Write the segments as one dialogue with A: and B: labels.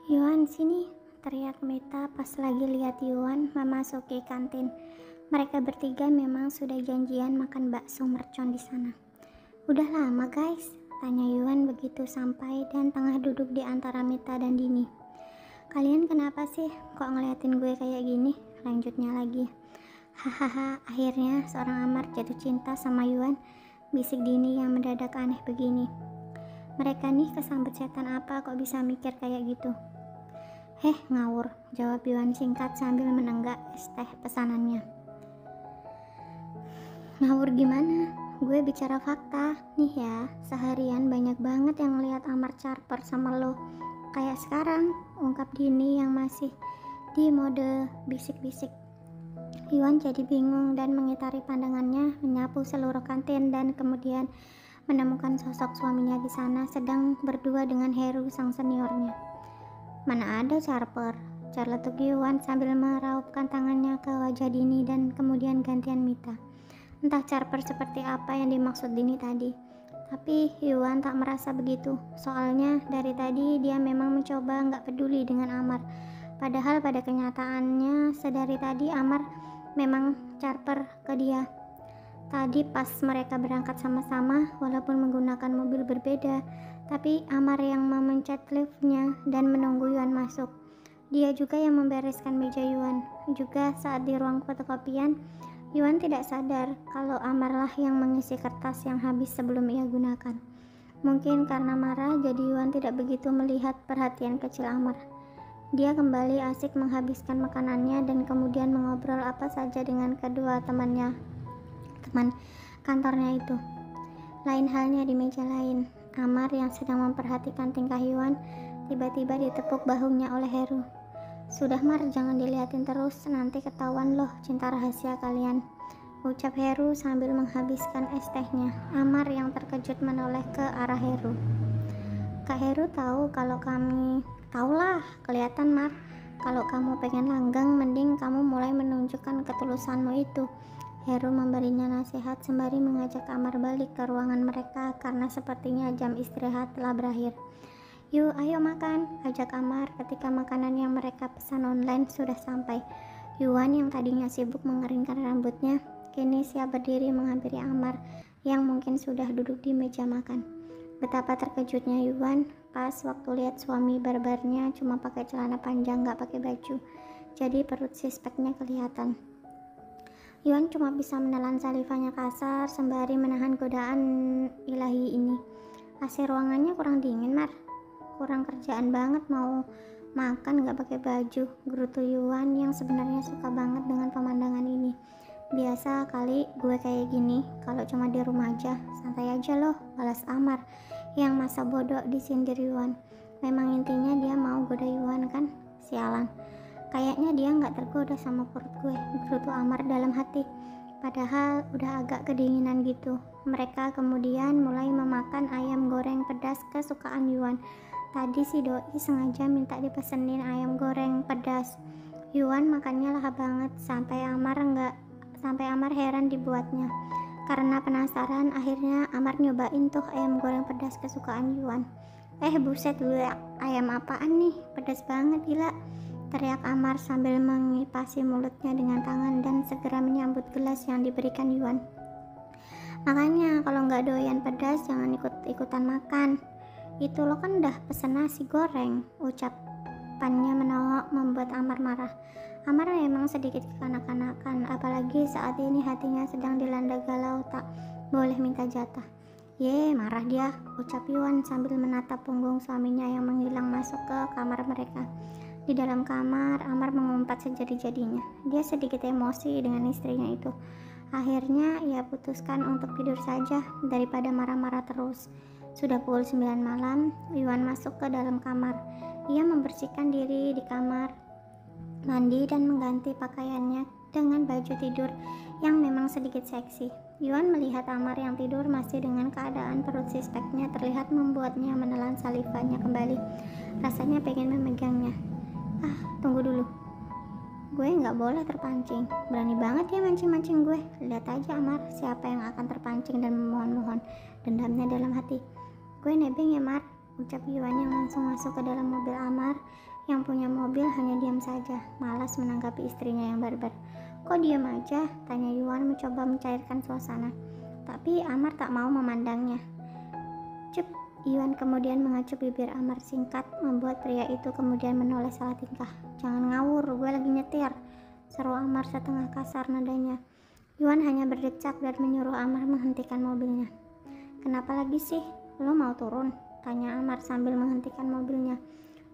A: Yuan, sini, teriak Mita pas lagi lihat Yuan memasuki kantin. Mereka bertiga memang sudah janjian makan bakso mercon di sana. Udah lama guys, tanya Yuan begitu sampai dan tengah duduk di antara Mita dan Dini. Kalian kenapa sih kok ngeliatin gue kayak gini? Lanjutnya lagi. Hahaha, akhirnya seorang Amar jatuh cinta sama Yuan, bisik Dini yang mendadak aneh begini. Mereka nih kesambet setan apa kok bisa mikir kayak gitu? Ngawur, jawab Yuan singkat sambil menenggak es teh pesanannya. Ngawur gimana? Gue bicara fakta. Nih ya, seharian banyak banget yang ngeliat Amar caper sama lo. Kayak sekarang, ungkap Dini yang masih di mode bisik-bisik. Yuan jadi bingung dan mengitari pandangannya, menyapu seluruh kantin dan kemudian menemukan sosok suaminya di sana sedang berdua dengan Heru sang seniornya. Mana ada caper, celetuk Yuan sambil meraupkan tangannya ke wajah Dini dan kemudian gantian Mita. Entah caper seperti apa yang dimaksud Dini tadi, tapi Yuan tak merasa begitu. Soalnya dari tadi dia memang mencoba nggak peduli dengan Amar. Padahal pada kenyataannya sedari tadi Amar memang caper ke dia. Tadi pas mereka berangkat sama-sama, walaupun menggunakan mobil berbeda, tapi Amar yang memencet liftnya dan menunggu Yuan masuk. Dia juga yang membereskan meja Yuan. Juga saat di ruang fotokopian, Yuan tidak sadar kalau Amar lah yang mengisi kertas yang habis sebelum ia gunakan. Mungkin karena marah, jadi Yuan tidak begitu melihat perhatian kecil Amar. Dia kembali asik menghabiskan makanannya dan kemudian mengobrol apa saja dengan kedua teman kantornya itu. Lain halnya di meja lain, Amar yang sedang memperhatikan tingkah Yuan tiba-tiba ditepuk bahunya oleh Heru. Sudah Mar, jangan dilihatin terus, nanti ketahuan loh cinta rahasia kalian, ucap Heru sambil menghabiskan es tehnya. Amar yang terkejut menoleh ke arah Heru. Kak Heru tahu kalau kami... Taulah, kelihatan Mar. Kalau kamu pengen langgeng, mending kamu mulai menunjukkan ketulusanmu itu. Heru memberinya nasihat sembari mengajak Amar balik ke ruangan mereka karena sepertinya jam istirahat telah berakhir. Yuk, ayo makan, ajak Amar ketika makanan yang mereka pesan online sudah sampai. Yuan yang tadinya sibuk mengeringkan rambutnya, kini siap berdiri menghampiri Amar yang mungkin sudah duduk di meja makan. Betapa terkejutnya Yuan pas waktu lihat suami barbarnya cuma pakai celana panjang gak pakai baju, jadi perut sispeknya kelihatan. Yuan cuma bisa menelan salivanya kasar sembari menahan godaan ilahi ini. AC ruangannya kurang dingin Mar, kurang kerjaan banget mau makan gak pakai baju, gerutu Yuan yang sebenarnya suka banget dengan pemandangan ini. Biasa kali gue kayak gini kalau cuma di rumah aja, santai aja loh, balas Amar yang masa bodoh disindir Yuan. Memang intinya dia mau goda Yuan kan, sialan. Kayaknya dia nggak tergoda sama perut gue, gerutu Amar dalam hati. Padahal udah agak kedinginan gitu. Mereka kemudian mulai memakan ayam goreng pedas kesukaan Yuan. Tadi si doi sengaja minta dipesenin ayam goreng pedas. Yuan makannya lahap banget sampai Amar heran dibuatnya. Karena penasaran, akhirnya Amar nyobain tuh ayam goreng pedas kesukaan Yuan. Buset gue, ayam apaan nih? Pedas banget gila, teriak Amar sambil mengipasi mulutnya dengan tangan dan segera menyambut gelas yang diberikan Yuan. Makanya kalau nggak doyan pedas jangan ikut-ikutan makan. Itu lo kan udah pesen nasi goreng, ucapannya menolak membuat Amar marah. Amar memang sedikit kekanak-kanakan, apalagi saat ini hatinya sedang dilanda galau tak boleh minta jatah. Marah dia, ucap Yuan sambil menatap punggung suaminya yang menghilang masuk ke kamar mereka. Di dalam kamar, Amar mengumpat sejadi-jadinya. Dia sedikit emosi dengan istrinya itu. Akhirnya ia putuskan untuk tidur saja daripada marah-marah terus. Sudah pukul 9 malam, Yuan masuk ke dalam kamar. Ia membersihkan diri di kamar mandi dan mengganti pakaiannya dengan baju tidur yang memang sedikit seksi. Yuan melihat Amar yang tidur masih dengan keadaan perut sispeknya terlihat membuatnya menelan salivanya kembali. Rasanya pengen memegangnya. Tunggu dulu. Gue nggak boleh terpancing. Berani banget ya mancing-mancing gue. Lihat aja Amar, siapa yang akan terpancing dan memohon-mohon, dendamnya dalam hati. Gue nebeng ya Mar, ucap Yuan yang langsung masuk ke dalam mobil Amar. Yang punya mobil hanya diam saja, malas menanggapi istrinya yang barbar. Kok diam aja? Tanya Yuan mencoba mencairkan suasana. Tapi Amar tak mau memandangnya. Cep, Yuan kemudian mengacup bibir Amar singkat, membuat pria itu kemudian menoleh salah tingkah. Jangan ngawur, gue lagi nyetir, seru Amar setengah kasar nadanya. Yuan hanya berdecak dan menyuruh Amar menghentikan mobilnya. Kenapa lagi sih? Lo mau turun? Tanya Amar sambil menghentikan mobilnya.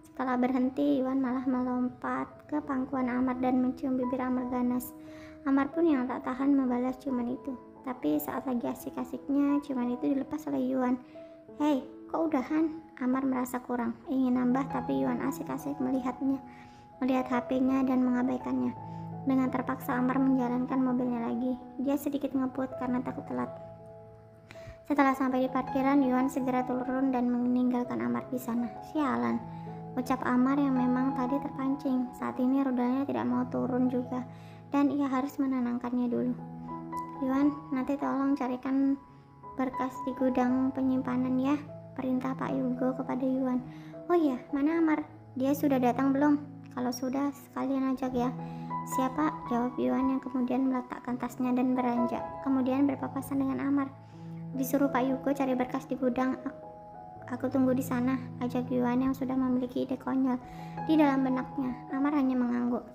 A: Setelah berhenti, Yuan malah melompat ke pangkuan Amar dan mencium bibir Amar ganas. Amar pun yang tak tahan membalas ciuman itu. Tapi saat lagi asik-asiknya, ciuman itu dilepas oleh Yuan. Hei, kok udahan? Amar merasa kurang, ingin nambah tapi Yuan asik-asik melihat HP-nya dan mengabaikannya. Dengan terpaksa Amar menjalankan mobilnya lagi. Dia sedikit ngeput karena takut telat. Setelah sampai di parkiran, Yuan segera turun dan meninggalkan Amar di sana. Sialan, ucap Amar yang memang tadi terpancing. Saat ini rodanya tidak mau turun juga, dan ia harus menenangkannya dulu. Yuan, nanti tolong carikan berkas di gudang penyimpanan ya, perintah Pak Yugo kepada Yuan. Oh iya, mana Amar? Dia sudah datang belum? Kalau sudah, sekalian ajak ya. Siapa? Jawab Yuan yang kemudian meletakkan tasnya dan beranjak. Kemudian berpapasan dengan Amar. Disuruh Pak Yugo cari berkas di gudang. Aku tunggu di sana, ajak Yuan yang sudah memiliki ide konyol di dalam benaknya. Amar hanya mengangguk.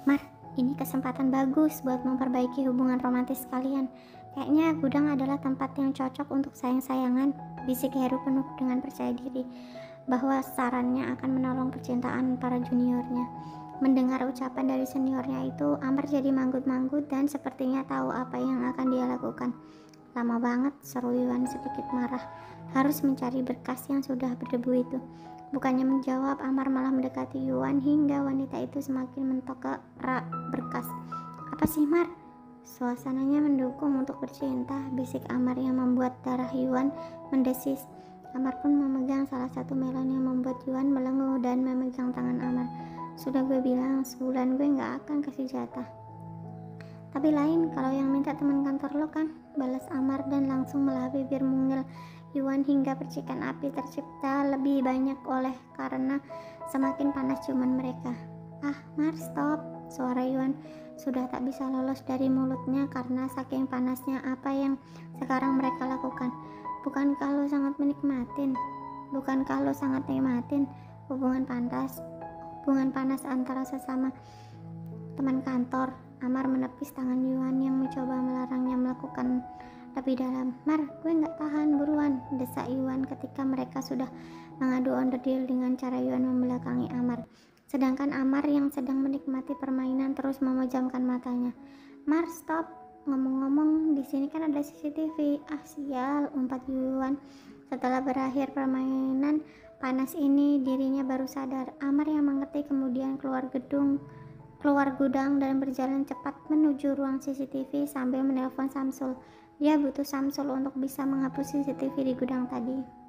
A: Mar, ini kesempatan bagus buat memperbaiki hubungan romantis kalian. Kayaknya gudang adalah tempat yang cocok untuk sayang-sayangan, bisik Heru penuh dengan percaya diri bahwa sarannya akan menolong percintaan para juniornya. Mendengar ucapan dari seniornya itu, Amar jadi manggut-manggut dan sepertinya tahu apa yang akan dia lakukan. Lama banget, seru Yuan sedikit marah. Harus mencari berkas yang sudah berdebu itu. Bukannya menjawab, Amar malah mendekati Yuan hingga wanita itu semakin mentok ke rak berkas. Apa sih Mar? Suasananya mendukung untuk bercinta, bisik Amar yang membuat darah Yuan mendesis. Amar pun memegang salah satu melon yang membuat Yuan melenguh dan memegang tangan Amar. Sudah gue bilang, sebulan gue gak akan kasih jatah. Tapi lain kalau yang minta teman kantor lo kan, balas Amar dan langsung melahap bibir mungil Yuan hingga percikan api tercipta lebih banyak oleh karena semakin panas ciuman mereka. Ah Mar, stop, suara Yuan sudah tak bisa lolos dari mulutnya karena saking panasnya apa yang sekarang mereka lakukan. Bukankah lo sangat menikmatin? Bukankah lo sangat nikmatin hubungan panas antara sesama teman kantor? Amar menepis tangan Yuan yang mencoba melarangnya melakukan lebih dalam. Mar, gue gak tahan, buruan, desak Yuan ketika mereka sudah mengadu onderdil dengan cara Yuan membelakangi Amar. Sedangkan Amar yang sedang menikmati permainan terus memejamkan matanya. Mar, stop. Ngomong-ngomong, di sini kan ada CCTV. Ah, sial, umpat Yuan. Setelah berakhir permainan panas ini, dirinya baru sadar. Amar yang mengerti kemudian keluar gudang dan berjalan cepat menuju ruang CCTV sambil menelpon Samsul. Dia butuh Samsul untuk bisa menghapus CCTV di gudang tadi.